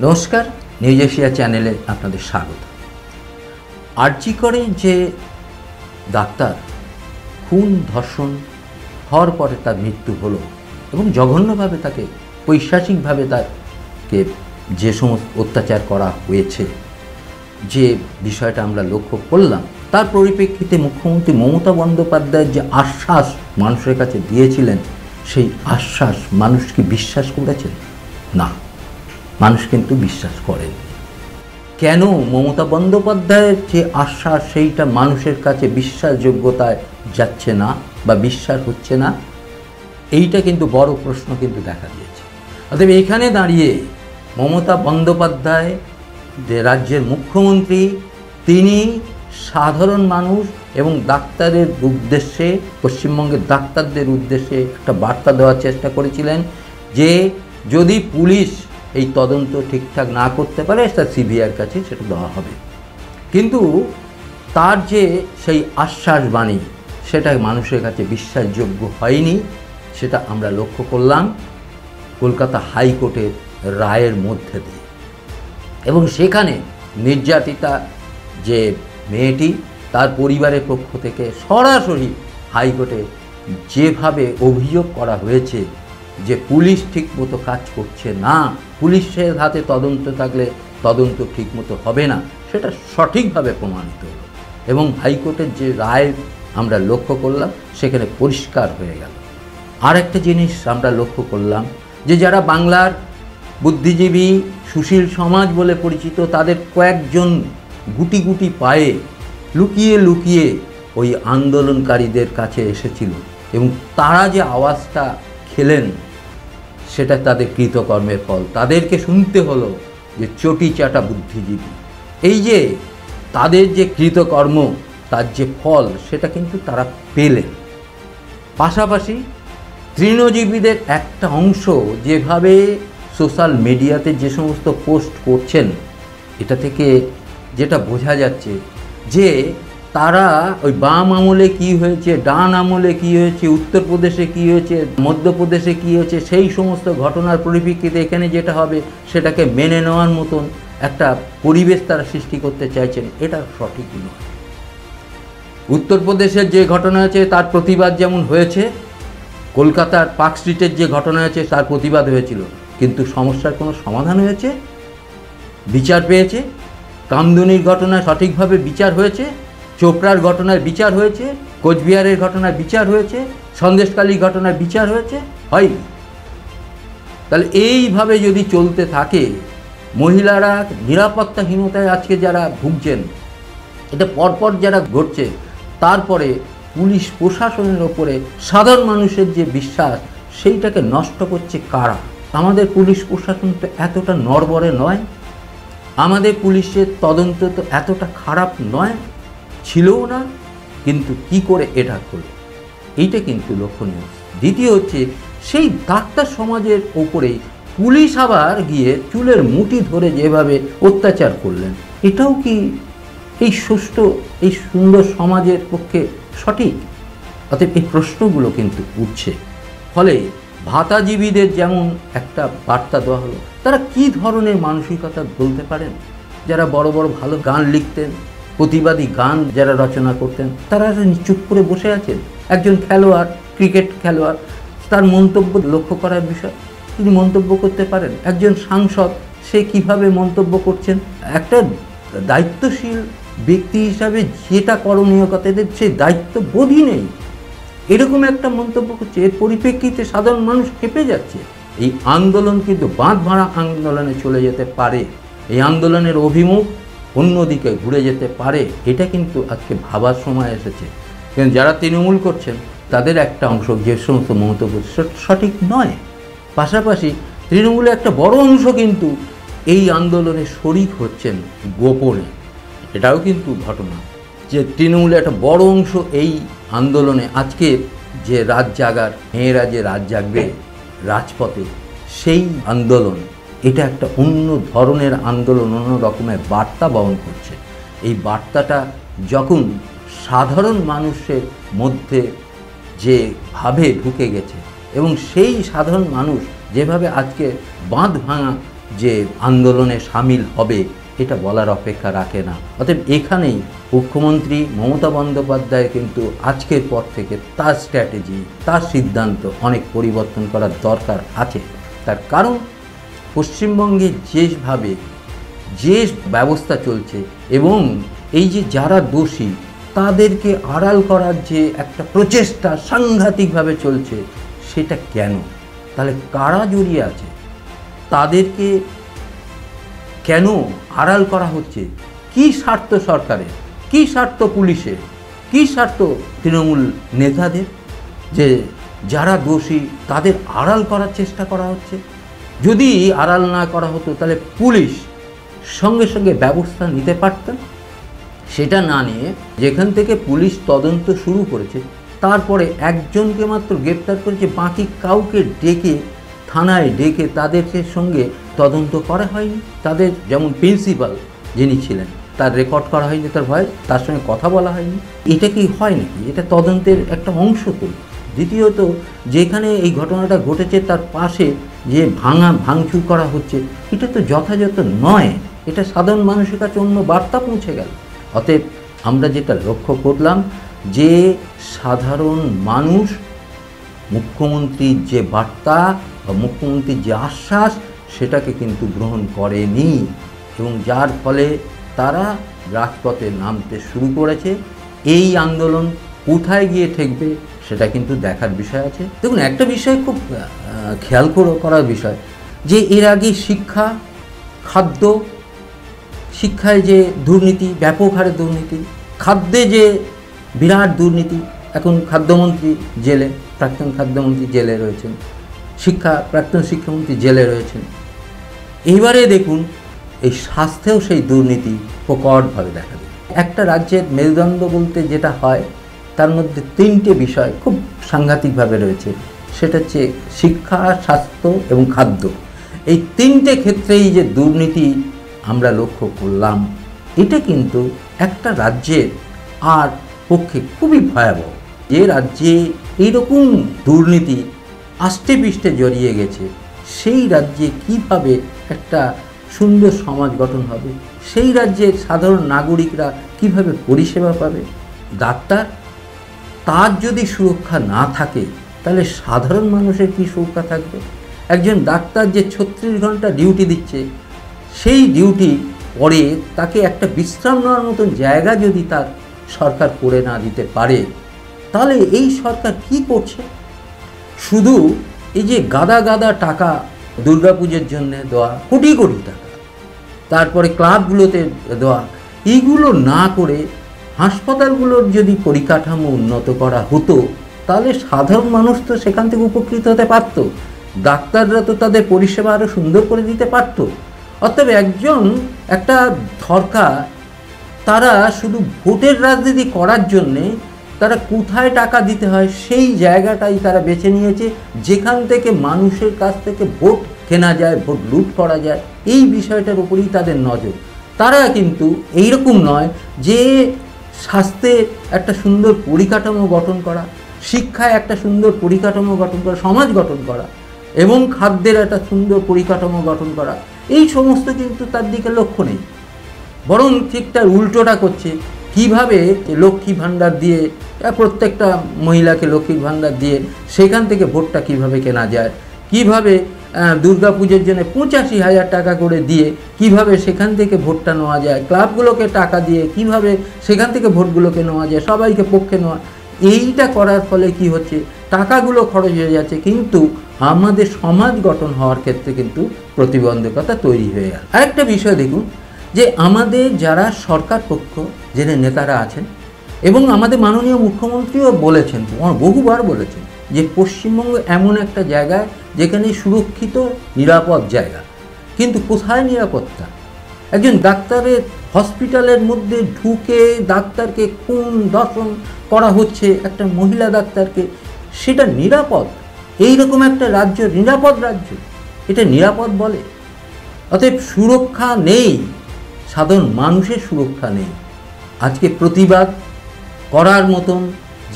নমস্কার, news Asia চ্যানেলে আপনাদের স্বাগত। আরজি করে যে ডাক্তার খুন ধর্ষণ হওয়ার পরে তার মৃত্যু হলো এবং জঘন্যভাবে তাকে পৈশাচিকভাবে তাকে যে সমস্ত অত্যাচার করা হয়েছে, যে বিষয়টা আমরা লক্ষ্য করলাম, তার পরিপ্রেক্ষিতে মুখ্যমন্ত্রী মমতা বন্দ্যোপাধ্যায়ের যে আশ্বাস মানুষের কাছে দিয়েছিলেন, সেই আশ্বাস মানুষ কি বিশ্বাস করেছেন? না, মানুষ কিন্তু বিশ্বাস করেন। কেন মমতা বন্দ্যোপাধ্যায়ের যে আশ্বাস সেইটা মানুষের কাছে বিশ্বাসযোগ্যতায় যাচ্ছে না বা বিশ্বাস হচ্ছে না, এইটা কিন্তু বড় প্রশ্ন কিন্তু দেখা দিয়েছে। অতএব এখানে দাঁড়িয়ে মমতা বন্দ্যোপাধ্যায় যে রাজ্যের মুখ্যমন্ত্রী, তিনি সাধারণ মানুষ এবং ডাক্তারের উদ্দেশ্যে, পশ্চিমবঙ্গের ডাক্তারদের উদ্দেশ্যে একটা বার্তা দেওয়ার চেষ্টা করেছিলেন যে যদি পুলিশ এই তদন্ত ঠিকঠাক না করতে পারে তার সিবিআইয়ের কাছে সেটা দেওয়া হবে। কিন্তু তার যে সেই আশ্বাস বাণী, সেটা মানুষের কাছে বিশ্বাসযোগ্য হয়নি। সেটা আমরা লক্ষ্য করলাম কলকাতা হাইকোর্টের রায়ের মধ্যে দিয়ে। এবং সেখানে নির্যাতিতা যে মেয়েটি, তার পরিবারের পক্ষ থেকে সরাসরি হাইকোর্টে যেভাবে অভিযোগ করা হয়েছে যে পুলিশ ঠিকমতো কাজ করছে না, পুলিশের হাতে তদন্ত থাকলে তদন্ত ঠিকমতো হবে না, সেটা সঠিকভাবে প্রমাণিত হলো। এবং হাইকোর্টের যে রায় আমরা লক্ষ্য করলাম, সেখানে পরিষ্কার হয়ে গেল। আর একটা জিনিস আমরা লক্ষ্য করলাম যে যারা বাংলার বুদ্ধিজীবী সুশীল সমাজ বলে পরিচিত, তাদের কয়েকজন গুটি গুটি পায়ে লুকিয়ে লুকিয়ে ওই আন্দোলনকারীদের কাছে এসেছিল এবং তারা যে আওয়াজটা খেলেন, সেটা তাদের কৃতকর্মের ফল। তাদেরকে শুনতে হলো যে চটি চাটা বুদ্ধিজীবী। এই যে তাদের যে কৃতকর্ম, তার যে ফল, সেটা কিন্তু তারা পেলেন। পাশাপাশি তৃণজীবীদের একটা অংশ যেভাবে সোশ্যাল মিডিয়াতে যে সমস্ত পোস্ট করছেন, এটা থেকে যেটা বোঝা যাচ্ছে যে তারা ওই বাম আমলে কী হয়েছে, ডান আমলে কী হয়েছে, উত্তরপ্রদেশে কী হয়েছে, মধ্যপ্রদেশে কী হয়েছে, সেই সমস্ত ঘটনার পরিপ্রেক্ষিতে এখানে যেটা হবে সেটাকে মেনে নেওয়ার মতন একটা পরিবেশ তারা সৃষ্টি করতে চাইছেন। এটা সঠিক নয়। উত্তরপ্রদেশের যে ঘটনা হয়েছে তার প্রতিবাদ যেমন হয়েছে, কলকাতার পার্ক স্ট্রিটের যে ঘটনা হয়েছে তার প্রতিবাদ হয়েছিল, কিন্তু সমস্যার কোনো সমাধান হয়েছে? বিচার পেয়েছে? কামদুনির ঘটনায় সঠিকভাবে বিচার হয়েছে? চোপড়ার ঘটনায় বিচার হয়েছে? কোচবিহারের ঘটনায় বিচার হয়েছে? সন্দেশখালির ঘটনায় বিচার হয়েছে? হয়নি। তাহলে এইভাবে যদি চলতে থাকে, মহিলারা নিরাপত্তাহীনতায় আজকে যারা ভুগছেন, এটা পরপর যারা ঘটছে, তারপরে পুলিশ প্রশাসনের ওপরে সাধারণ মানুষের যে বিশ্বাস, সেইটাকে নষ্ট করছে কারা? আমাদের পুলিশ প্রশাসন তো এতটা নড়বড়ে নয়, আমাদের পুলিশের তদন্ত তো এতটা খারাপ নয়, ছিলও না, কিন্তু কি করে এটা হলো, এইটা কিন্তু লক্ষণীয়। দ্বিতীয় হচ্ছে, সেই ডাক্তার সমাজের ওপরেই পুলিশ আবার গিয়ে চুলের মুঠি ধরে যেভাবে অত্যাচার করলেন, এটাও কি এই সুষ্ঠু, এই সুন্দর সমাজের পক্ষে সঠিক? অতএব এই প্রশ্নগুলো কিন্তু উঠছে। ফলে ভাতাজীবীদের যেমন একটা বার্তা দেওয়া হলো, তারা কি ধরনের মানসিকতা বলতে পারেন? যারা বড় বড় ভালো গান লিখতেন, প্রতিবাদী গান যারা রচনা করতেন, তারা চুপ করে বসে আছেন। একজন খেলোয়াড়, ক্রিকেট খেলোয়াড়, তার মন্তব্য লক্ষ্য করার বিষয়, তিনি মন্তব্য করতে পারেন। একজন সাংসদ, সে কিভাবে মন্তব্য করছেন, একটা দায়িত্বশীল ব্যক্তি হিসাবে যেটা করণীয় কথা, এদের সেই দায়িত্ববোধই নেই, এরকম একটা মন্তব্য করছে। এর পরিপ্রেক্ষিতে সাধারণ মানুষ খেপে যাচ্ছে। এই আন্দোলন কিন্তু বাঁধ ভাড়া আন্দোলনে চলে যেতে পারে, এই আন্দোলনের অভিমুখ অন্যদিকে ঘুরে যেতে পারে। এটা কিন্তু আজকে ভাবার সময় এসেছে। কিন্তু যারা তৃণমূল করছেন, তাদের একটা অংশ যে সমস্ত মন্তব্য সঠিক নয়। পাশাপাশি তৃণমূলের একটা বড় অংশ কিন্তু এই আন্দোলনে শরিক হচ্ছেন গোপনে। এটাও কিন্তু ঘটনা যে তৃণমূলের একটা বড় অংশ এই আন্দোলনে, আজকে যে রাত জাগার, মেয়েরা যে রাত জাগবে রাজপথে, সেই আন্দোলন, এটা একটা অন্য ধরনের আন্দোলন, অন্য রকমের বার্তা বহন করছে। এই বার্তাটা যখন সাধারণ মানুষের মধ্যে যেভাবে ঢুকে গেছে, এবং সেই সাধারণ মানুষ যেভাবে আজকে বাঁধ ভাঙা যে আন্দোলনে সামিল হবে এটা বলার অপেক্ষা রাখে না। অতএব এখানেই মুখ্যমন্ত্রী মমতা বন্দ্যোপাধ্যায় কিন্তু আজকের পর থেকে তার স্ট্র্যাটেজি, তার সিদ্ধান্ত অনেক পরিবর্তন করার দরকার আছে। তার কারণ পশ্চিমবঙ্গে যেভাবে যে ব্যবস্থা চলছে এবং এই যে যারা দোষী তাদেরকে আড়াল করার যে একটা প্রচেষ্টা সাংঘাতিকভাবে চলছে, সেটা কেন? তাহলে কারা জড়িয়ে আছে? তাদেরকে কেন আড়াল করা হচ্ছে? কি স্বার্থ সরকারের, কি স্বার্থ পুলিশের, কি স্বার্থ তৃণমূল নেতাদের যে যারা দোষী তাদের আড়াল করার চেষ্টা করা হচ্ছে? যদি আড়াল না করা হতো তাহলে পুলিশ সঙ্গে সঙ্গে ব্যবস্থা নিতে পারতেন। সেটা না নিয়ে যেখান থেকে পুলিশ তদন্ত শুরু করেছে তারপরে একজনকে মাত্র গ্রেপ্তার করেছে, বাকি কাউকে ডেকে থানায় ডেকে তাদের সঙ্গে তদন্ত করা হয়নি। তাদের যেমন প্রিন্সিপাল যিনি ছিলেন তার রেকর্ড করা হয়নি, তার ভয় তার সঙ্গে কথা বলা হয়নি। এটা কি হয় নাকি? এটা তদন্তের একটা অংশ তো। দ্বিতীয়ত যেখানে এই ঘটনাটা ঘটেছে তার পাশে যে ভাঙচুর করা হচ্ছে, এটা তো যথাযথ নয়। এটা সাধারণ মানুষের কাছে অন্য বার্তা পৌঁছে গেল। অতএব আমরা যেটা লক্ষ্য করলাম যে সাধারণ মানুষ মুখ্যমন্ত্রীর যে বার্তা বা মুখ্যমন্ত্রীর যে আশ্বাস সেটাকে কিন্তু গ্রহণ করেনি, এবং যার ফলে তারা রাজপথে নামতে শুরু করেছে। এই আন্দোলন কোথায় গিয়ে ঠেকবে সেটা কিন্তু দেখার বিষয় আছে। দেখুন, একটা বিষয় খুব খেয়াল করার বিষয় যে এর আগে শিক্ষা, খাদ্য, শিক্ষায় যে দুর্নীতি, ব্যাপক হারে দুর্নীতি, খাদ্যে যে বিরাট দুর্নীতি, এখন খাদ্যমন্ত্রী জেলে, প্রাক্তন খাদ্যমন্ত্রী জেলে রয়েছেন, প্রাক্তন শিক্ষামন্ত্রী জেলে রয়েছেন। এইবারে দেখুন এই স্বাস্থ্যেও সেই দুর্নীতি প্রকটভাবে দেখা দেয়। একটা রাজ্যের মেরুদণ্ড বলতে যেটা হয় তার মধ্যে তিনটে বিষয় খুব সাংঘাতিকভাবে রয়েছে, সেটা হচ্ছে শিক্ষা, স্বাস্থ্য এবং খাদ্য। এই তিনটে ক্ষেত্রেই যে দুর্নীতি আমরা লক্ষ্য করলাম, এটা কিন্তু একটা রাজ্যের আর পক্ষে খুবই ভয়াবহ। যে রাজ্যে এইরকম দুর্নীতি আষ্টে পৃষ্ঠে জড়িয়ে গেছে, সেই রাজ্যে কিভাবে একটা সুন্দর সমাজ গঠন হবে? সেই রাজ্যের সাধারণ নাগরিকরা কিভাবে পরিষেবা পাবে? ডাক্তার, তার যদি সুরক্ষা না থাকে তাহলে সাধারণ মানুষের কি সুরক্ষা থাকবে? একজন ডাক্তার যে 36 ঘন্টা ডিউটি দিচ্ছে, সেই ডিউটি পরে তাকে একটা বিশ্রাম নেওয়ার মতন জায়গা যদি তার সরকার করে না দিতে পারে, তাহলে এই সরকার কি করছে? শুধু এই যে গাদা গাদা টাকা দুর্গাপুজোর জন্য দেওয়া, কোটি কোটি টাকা, তারপরে ক্লাবগুলোতে দেওয়া, এইগুলো না করে হাসপাতালগুলোর যদি পরিকাঠামো উন্নত করা হতো তাহলে সাধারণ মানুষ তো সেখান থেকে উপকৃত হতে পারত, ডাক্তাররা তো তাদের পরিষেবা আরও সুন্দর করে দিতে পারত। অতএব একটা সরকার তারা শুধু ভোটের রাজনীতি করার জন্যে তারা কোথায় টাকা দিতে হয় সেই জায়গাটাই তারা বেছে নিয়েছে, যেখান থেকে মানুষের কাছ থেকে ভোট কেনা যায়, ভোট লুট করা যায়, এই বিষয়টার উপরেই তাদের নজর। তারা কিন্তু এইরকম নয় যে স্বাস্থ্যের একটা সুন্দর পরিকাঠামো গঠন করা, শিক্ষায় একটা সুন্দর পরিকাঠামো গঠন করা, সমাজ গঠন করা, এবং খাদ্যের একটা সুন্দর পরিকাঠামো গঠন করা, এই সমস্ত কিন্তু তার দিকে লক্ষ্য নেই। বরং ঠিক তার উল্টোটা করছে। কিভাবে লক্ষ্মী ভাণ্ডার দিয়ে, প্রত্যেকটা মহিলাকে লক্ষ্মীর ভাণ্ডার দিয়ে সেখান থেকে ভোটটা কিভাবে কেনা যায়, কিভাবে দুর্গাপুজোর জন্য 85,000 টাকা করে দিয়ে কিভাবে সেখান থেকে ভোটটা নেওয়া যায়, ক্লাবগুলোকে টাকা দিয়ে কিভাবে সেখান থেকে ভোটগুলোকে নেওয়া যায়, সবাইকে পক্ষে নেওয়া, এইটা করার ফলে কি হচ্ছে, টাকাগুলো খরচ হয়ে যাচ্ছে, কিন্তু আমাদের সমাজ গঠন হওয়ার ক্ষেত্রে কিন্তু প্রতিবন্ধকতা তৈরি হয়ে গেল। আরেকটা বিষয় দেখুন যে আমাদের যারা সরকার পক্ষ যে নেতারা আছেন, এবং আমাদের মাননীয় মুখ্যমন্ত্রীও বলেছেন, বহুবার বলেছেন যে পশ্চিমবঙ্গ এমন একটা জায়গা যেখানে সুরক্ষিত নিরাপদ জায়গা, কিন্তু কোথায় নিরাপত্তা? একজন ডাক্তারের হসপিটালের মধ্যে ঢুকে ডাক্তারকে খুন ধর্ষণ করা হচ্ছে, একটা মহিলা ডাক্তারকে, সেটা নিরাপদ? এইরকম একটা রাজ্য নিরাপদ রাজ্য? এটা নিরাপদ বলে? অতএব সুরক্ষা নেই, সাধারণ মানুষের সুরক্ষা নেই। আজকে প্রতিবাদ করার মতন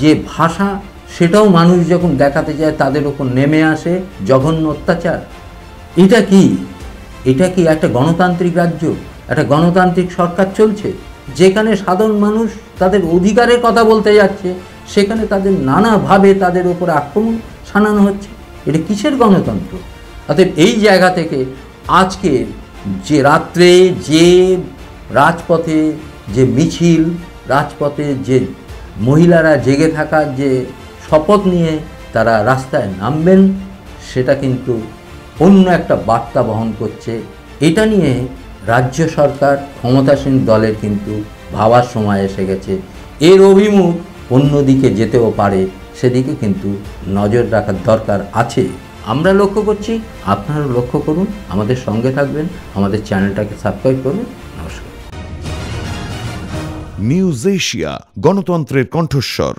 যে ভাষা, সেটাও মানুষ যখন দেখাতে যায় তাদের ওপর নেমে আসে জঘন্য অত্যাচার। এটা কি এটা কি একটা গণতান্ত্রিক রাজ্য, একটা গণতান্ত্রিক সরকার চলছে, যেখানে সাধারণ মানুষ তাদের অধিকারের কথা বলতে যাচ্ছে, সেখানে তাদের নানাভাবে তাদের ওপরে আক্রমণ শানানো হচ্ছে? এটা কিসের গণতন্ত্র? অতএব এই জায়গা থেকে আজকে যে রাত্রে যে রাজপথে যে মিছিল, রাজপথে যে মহিলারা জেগে থাকার যে শপথ নিয়ে তারা রাস্তায় নামবেন, সেটা কিন্তু অন্য একটা বার্তা বহন করছে। এটা নিয়ে রাজ্য সরকার, ক্ষমতাসীন দলের কিন্তু ভাবার সময় এসে গেছে। এর অভিমুখ অন্যদিকে যেতেও পারে, সেদিকে কিন্তু নজর রাখার দরকার আছে। আমরা লক্ষ্য করছি, আপনারাও লক্ষ্য করুন, আমাদের সঙ্গে থাকবেন, আমাদের চ্যানেলটাকে সাবস্ক্রাইব করুন। নমস্কার। নিউজ এশিয়া, গণতন্ত্রের কণ্ঠস্বর।